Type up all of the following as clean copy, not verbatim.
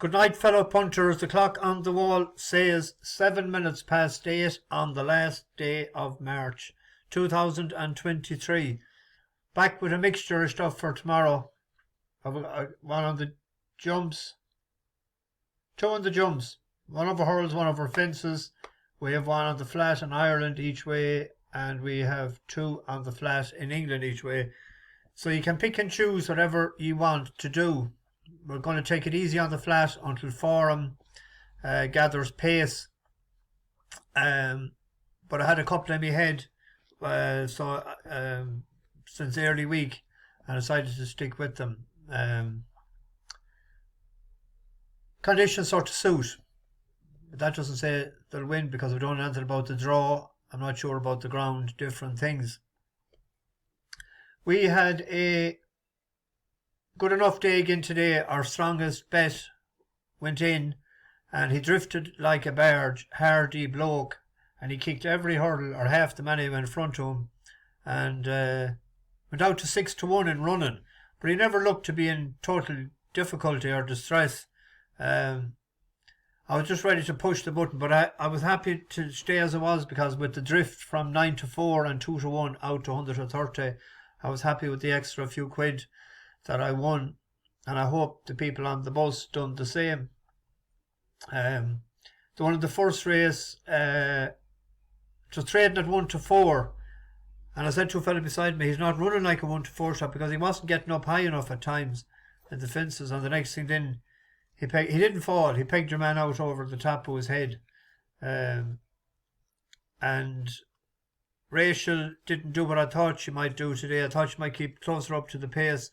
Good night, fellow punters. The clock on the wall says 7 minutes past 8 on the last day of March 2023. Back with a mixture of stuff for tomorrow. One on the jumps, two on the jumps, one over hurls, one over fences. We have one on the flat in Ireland each way, and we have two on the flat in England each way. So you can pick and choose whatever you want to do. We're going to take it easy on the flat until Forum gathers pace. But I had a couple in my head since early week, and I decided to stick with them. Conditions sort of suit. But that doesn't say they'll win, because we don't know anything about the draw. I'm not sure about the ground, different things. We had a good enough day again today. Our strongest bet went in, and he drifted like a barge, hardy bloke, and he kicked every hurdle, or half the many went in front of him, and went out to 6-1 in running. But he never looked to be in total difficulty or distress. I was just ready to push the button, but I was happy to stay as I was, because with the drift from 9-4 and 2-1 out to 130, I was happy with the extra few quid that I won, and I hope the people on the bus done the same. The one of the first race, just trading at 1-4, and I said to a fellow beside me, he's not running like a 1-4 shot, because he wasn't getting up high enough at times in the fences, and the next thing then he didn't fall, he pegged your man out over the top of his head, and Rachel didn't do what I thought she might do today. I thought she might keep closer up to the pace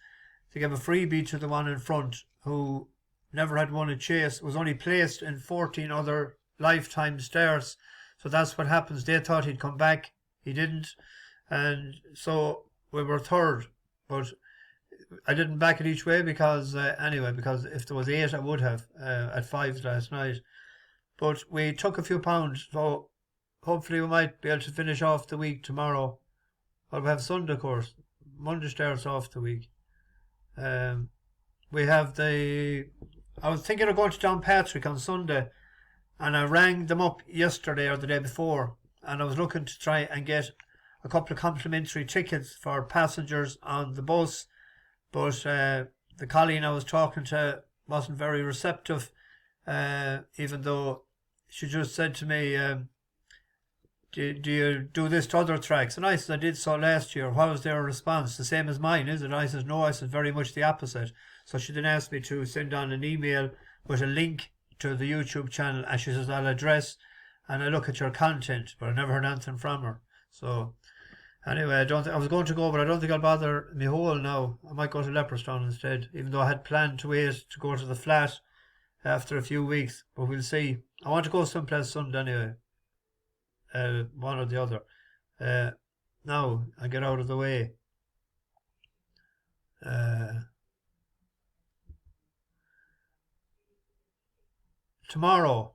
to give a freebie to the one in front, who never had won a chase, was only placed in 14 other lifetime starts. So that's what happens. They thought he'd come back, he didn't, and so we were third. But I didn't back it each way, because because if there was 8 I would have at 5 last night. But we took a few pounds, so hopefully we might be able to finish off the week tomorrow. Well, we have Sunday, of course. Monday starts off the week. We have I was thinking of going to Downpatrick on Sunday, and I rang them up yesterday or the day before, and I was looking to try and get a couple of complimentary tickets for passengers on the bus, but the colleague I was talking to wasn't very receptive, even though she just said to me, do you do this to other tracks? And I said, I did so last year. What was their response? The same as mine, is it? And I said, no. I said, very much the opposite. So she then asked me to send on an email with a link to the YouTube channel, and she says, I'll address and I look at your content, but I never heard anything from her. So anyway, I was going to go, but I don't think I'll bother me whole now. I might go to Leopardstown instead, even though I had planned to wait to go to the flat after a few weeks, but we'll see. I want to go someplace Sunday anyway. One or the other. Now I get out of the way. Tomorrow,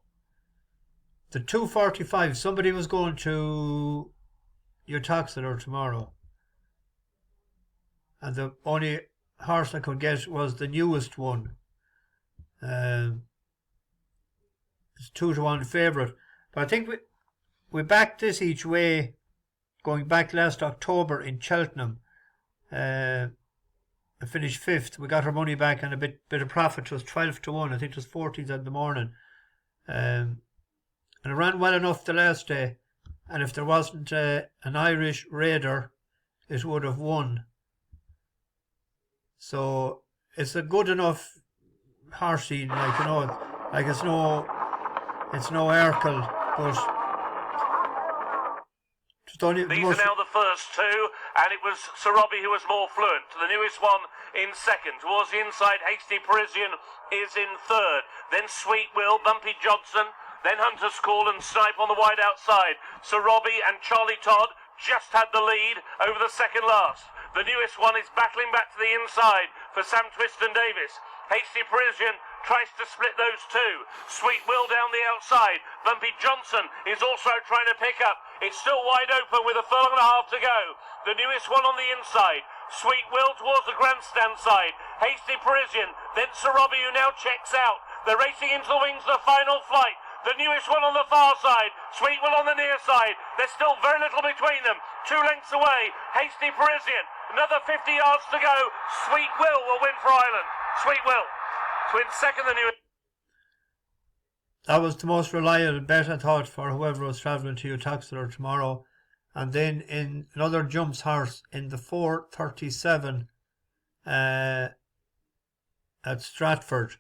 the 2:45. Somebody was going to Uttoxeter tomorrow, and the only horse I could get was the newest one. It's 2-1 favourite, but I think we backed this each way, going back last October in Cheltenham. I finished 5th. We got our money back and a bit of profit. It was 12-1. I think it was 14th in the morning. And it ran well enough the last day. And if there wasn't an Irish raider, it would have won. So it's a good enough horsey, like it's no Urkel, but these are now the first two, and it was Sir Robbie who was more fluent. The newest one in second. Towards the inside, Hasty Parisian is in third. Then Sweet Will, Bumpy Johnson, then Hunter's Call and Snipe on the wide outside. Sir Robbie and Charlie Todd just had the lead over the second last. The newest one is battling back to the inside for Sam Twiston Davis. Hasty Parisian tries to split those two. Sweet Will down the outside. Bumpy Johnson is also trying to pick up. It's still wide open with a furlong and a half to go. The newest one on the inside. Sweet Will towards the grandstand side. Hasty Parisian, then Sir Robbie, who now checks out. They're racing into the wings of the final flight. The Newest One on the far side, Sweetwell on the near side. There's still very little between them. 2 lengths away, Hasty Parisian. Another 50 yards to go. Sweetwell will win for Ireland. Sweetwell to win second, the Newest. That was the most reliable bet, I thought, for whoever was travelling to Uttoxeter tomorrow. And then in another jumps horse in the 4:37 at Stratford.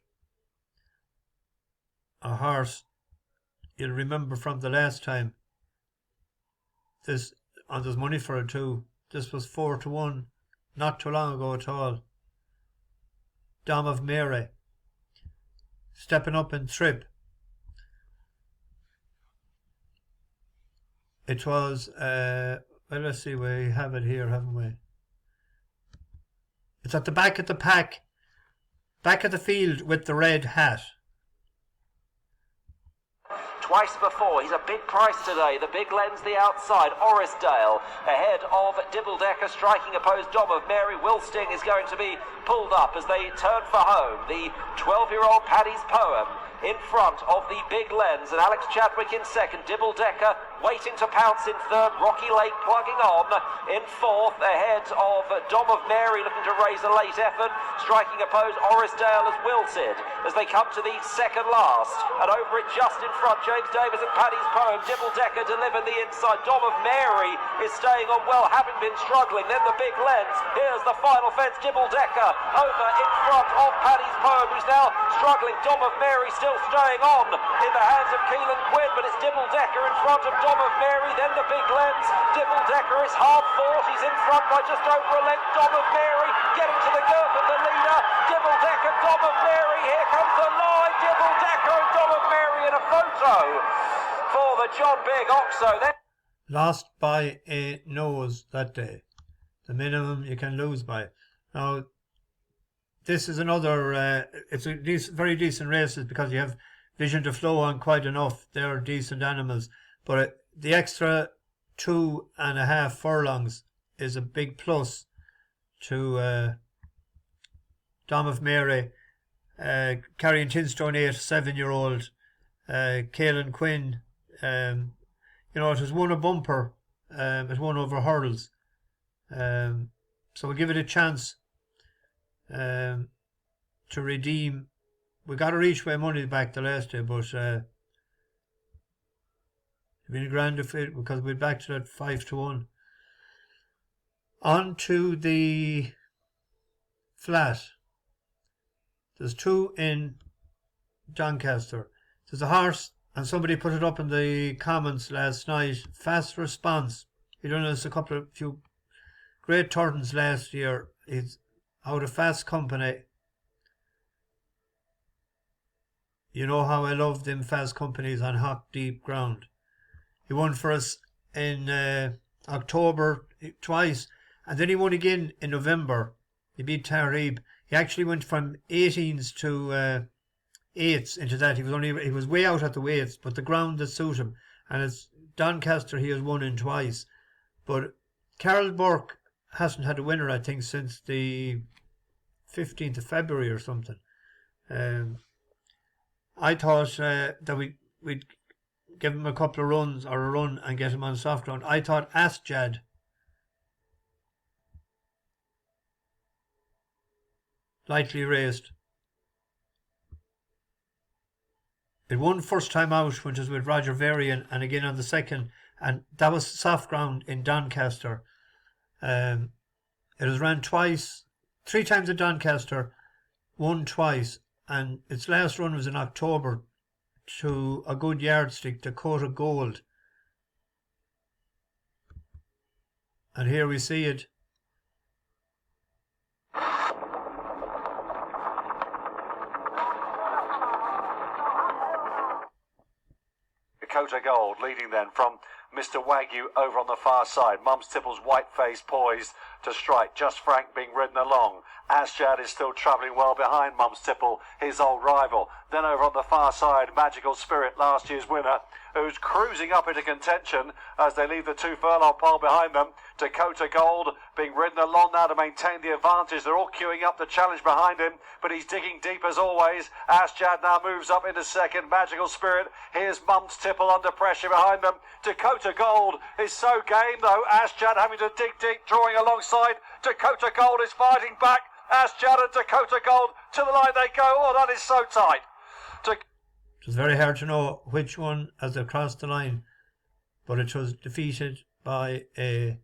A horse you'll remember from the last time. There's money for it too. This was 4-1, not too long ago at all. Dom of Mary stepping up in trip. It was well, let's see, we have it here, haven't we? It's at the back of the pack, back of the field with the red hat. Twice before, he's a big price today. The big lens, the outside, Orrisdale ahead of Dibbledecker, striking opposed Dom of Mary. Wilsting is going to be pulled up as they turn for home. The 12-year-old Paddy's Poem in front of the big lens, and Alex Chadwick in second. Dibbledecker waiting to pounce in third. Rocky Lake plugging on in fourth, ahead of Dom of Mary, looking to raise a late effort. Striking opposed Orrisdale as Wilsid as they come to the second last, and over it just in front, James Davis and Paddy's Poem. Dibbledecker delivered the inside. Dom of Mary is staying on well, having been struggling. Then the big lens. Here's the final fence. Dibbledecker over in front of Paddy's Poem, who's now struggling. Dom of Mary still staying on in the hands of Keelan Quinn, but it's Dibbledecker in front of Dom of Mary. Then the big lens. Dibbledecker is hard fought. He's in front by just over a length. Dom of Mary getting to the girth of the leader. Dibbledecker, Dom of Mary. Here comes the line. Dibbledecker and Dom of Mary in a photo for the John Big Oxo. Then Lost by a nose that day. The minimum you can lose by. Now, this is another, it's a very decent races because you have Vision to Flow on quite enough. They're decent animals. But the extra 2.5 furlongs is a big plus to Dom of Mary, carrying Tinstone 8, 7-year-old, Keelan Quinn. You know, it has won a bumper. It won over hurdles. So we'll give it a chance to redeem. We got our each way money back the last day, but it'd been a grand defeat because we're back to that 5-1. On to the flat. There's 2 in Doncaster. There's a horse, and somebody put it up in the comments last night. Fast Response. He done us a few great turns last year. He's out of Fast Company. You know how I love them fast companies on hot, deep ground. He won for us in October twice, and then he won again in November. He beat Tarib. He actually went from 18s to 8s into that. He was way out at the weights, but the ground that suit him. And it's Doncaster he has won in twice. But Carol Burke hasn't had a winner, I think, since the 15th of February or something. I thought that we'd give him a couple of runs or a run and get him on soft ground. I thought Asjad lightly raised. It won first time out, which was with Roger Varian, and again on the second, and that was soft ground in Doncaster. It has ran twice, 3 times at Doncaster, won twice, and its last run was in October to a good yardstick, Dakota Gold. And here we see it. Dakota Gold leading then from Mr. Wagyu over on the far side. Mums Tipple's white face poised to strike. Just Frank being ridden along. Asjad is still travelling well behind Mums Tipple, his old rival. Then over on the far side, Magical Spirit, last year's winner, who's cruising up into contention as they leave the 2 furlong pole behind them. Dakota Gold being ridden along now to maintain the advantage. They're all queuing up the challenge behind him, but he's digging deep as always. Asjad now moves up into second. Magical Spirit. Here's Mums Tipple under pressure behind them. Dakota Gold is so game though. Asjad having to dig deep, drawing alongside. Dakota Gold is fighting back. Asjad and Dakota Gold to the line they go. Oh, that is so tight. It was very hard to know which one as they crossed the line, but it was defeated by a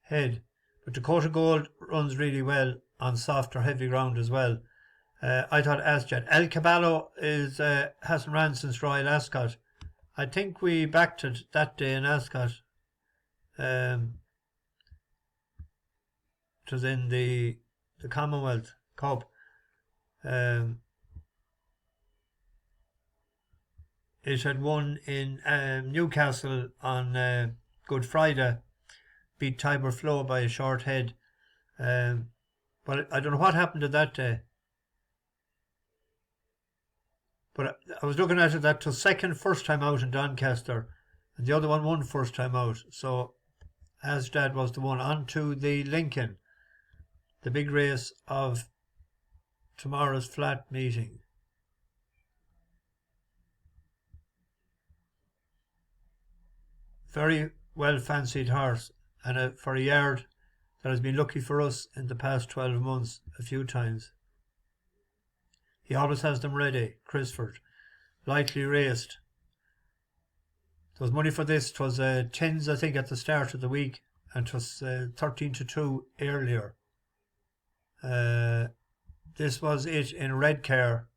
head. But Dakota Gold runs really well on soft or heavy ground as well. I thought Asjad. El Caballo hasn't ran since Royal Ascot. I think we backed it that day in Ascot. It was in the Commonwealth Cup. It had won in Newcastle on Good Friday, beat Tiber Flow by a short head. But I don't know what happened to that day. But I was looking at it, that was second first time out in Doncaster, and the other one won first time out. So Asjad was the one. On to the Lincoln, the big race of tomorrow's flat meeting. Very well fancied horse, and for a yard that has been lucky for us in the past 12 months a few times. He always has them ready. Crisford, lightly raced. There was money for this. It was tens, I think, at the start of the week, and it was 13-2 earlier. This was it in Redcar.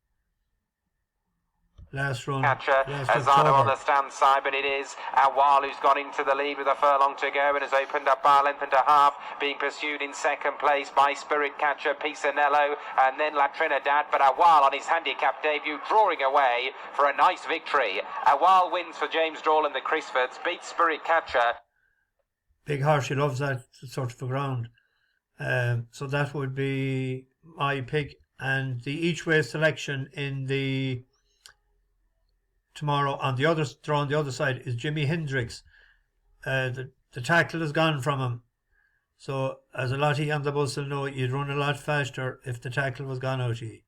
Last run. Catcher, Azano on the stand side, but it is Awaal who's gone into the lead with a furlong to go and has opened up bar length and a half, being pursued in second place by Spirit Catcher, Pisanello, and then La Trinidad, but Awaal on his handicap debut drawing away for a nice victory. Awaal wins for James Drawell and the Crisfords, beats Spirit Catcher. Big horse, he loves that sort of ground. So that would be my pick, and the each way selection in the tomorrow on the other draw on the other side is Jimi Hendrix. The tackle is gone from him, so as a lot of you on the bus will know, you'd run a lot faster if the tackle was gone out of you.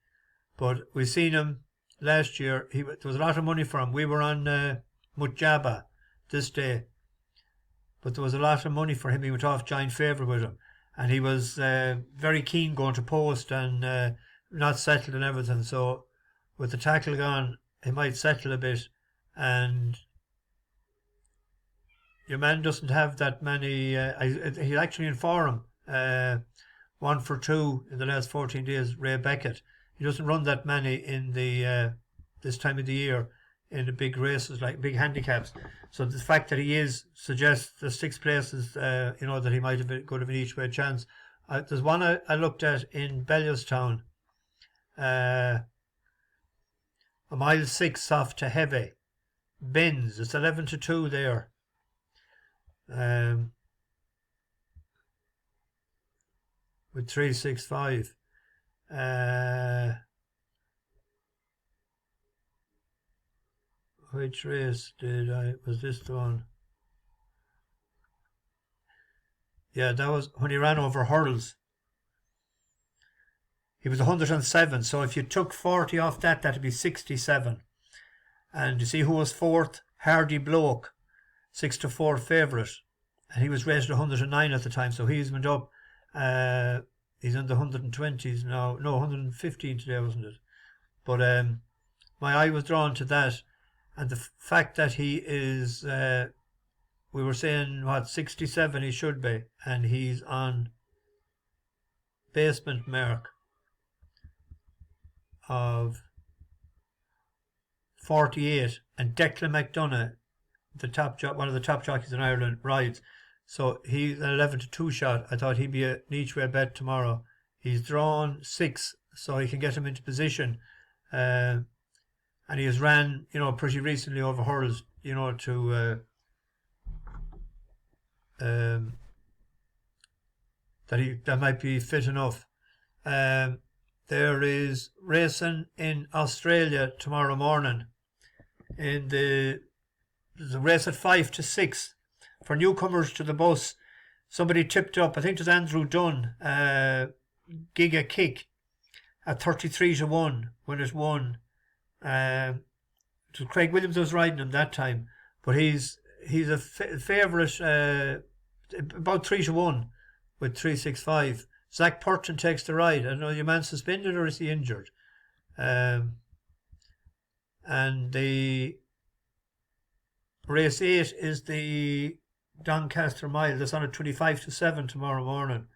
But we seen him last year. There was a lot of money for him. We were on Mutjaba this day, but there was a lot of money for him. He went off giant favourite with him, and he was very keen going to post and not settled and everything. So with the tackle gone, he might settle a bit, and your man doesn't have that many. He's actually in form. 1 for 2 in the last 14 days. Ray Beckett. He doesn't run that many in the this time of the year in the big races, like big handicaps. So the fact that he is suggests the 6 places, that he might have been good of an each way chance. There's one I looked at in Bellewstown. A mile 6 soft to heavy. Benz, it's 11-2 there. With 365. Which race was this the one? Yeah, that was when he ran over hurdles. He was 107, so if you took 40 off that, that'd be 67. And you see who was fourth? Hardy Bloke, 6-4 favourite. And he was rated 109 at the time, so he's went up. He's in the 120s now. No, 115 today, wasn't it? But my eye was drawn to that. And the fact that he is, we were saying, 67 he should be. And he's on basement mark of 48, and Declan McDonough, one of the top jockeys in Ireland, rides. So he's an 11-2 shot. I thought he'd be an each way bet tomorrow. He's drawn 6, so he can get him into position. And he has ran, pretty recently over hurdles, to that might be fit enough. There is racing in Australia tomorrow morning. There's a race at 5 to 6 for newcomers to the bus. Somebody tipped up, I think it was Andrew Dunn, Giga Kick at 33 to 1 when it won. It was Craig Williams was riding him that time, but he's a favourite about 3 to 1 with 365. Zach Purton takes the ride. I don't know, your man suspended or is he injured? And the race 8 is the Doncaster Mile. That's on at 25 to 7 tomorrow morning.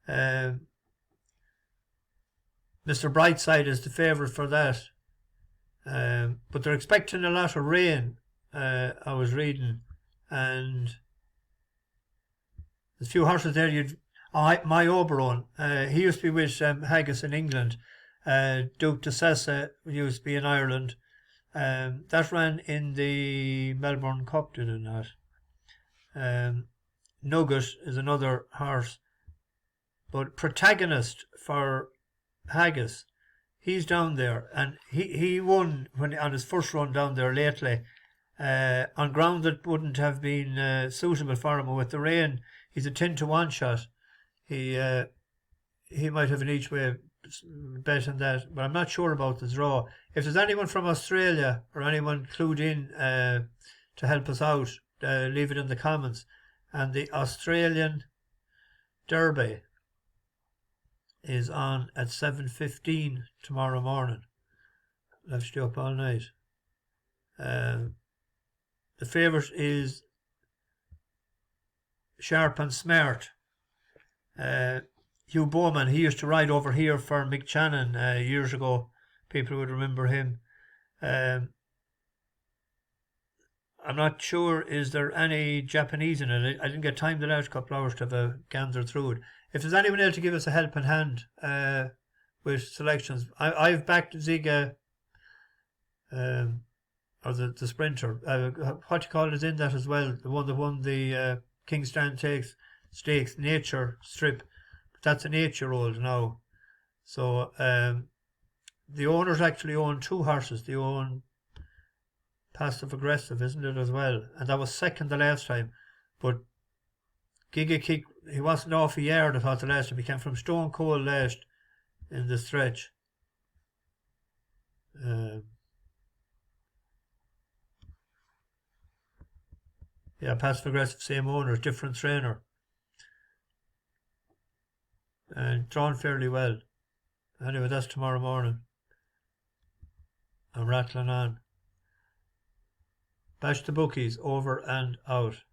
Mr. Brightside is the favourite for that. But they're expecting a lot of rain, I was reading. And there's a few horses there. My Oberon, he used to be with Haggis in England. Duke de Sessa used to be in Ireland. That ran in the Melbourne Cup, did it not? Nugget is another horse. But Protagonist for Haggis, he's down there. And he won on his first run down there lately. On ground that wouldn't have been suitable for him. With the rain, he's a 10 to 1 shot. He might have an each way bet on that, but I'm not sure about the draw. If there's anyone from Australia or anyone clued in to help us out, leave it in the comments. And the Australian Derby is on at 7:15 tomorrow morning. I'll stay up all night. The favourite is Sharp and Smart. Hugh Bowman, he used to ride over here for Mick Channon years ago. People would remember him. I'm not sure, is there any Japanese in it? I didn't get time the last couple of hours to have a gander through it. If there's anyone else to give us a helping hand with selections, I've backed Ziga, or the sprinter. What do you call it is in that as well? The one that won the Kingston Stakes Nature Strip. But that's an 8-year-old now. So the owners actually own 2 horses. They own Passive Aggressive, isn't it, as well? And that was second the last time. But Giga Kick, he wasn't off a yard, I thought, the last time. He came from Stone Cold last in the stretch. Yeah, Passive Aggressive, same owner, different trainer. And drawn fairly well. Anyway, that's tomorrow morning. I'm rattling on. Bash the bookies, over and out.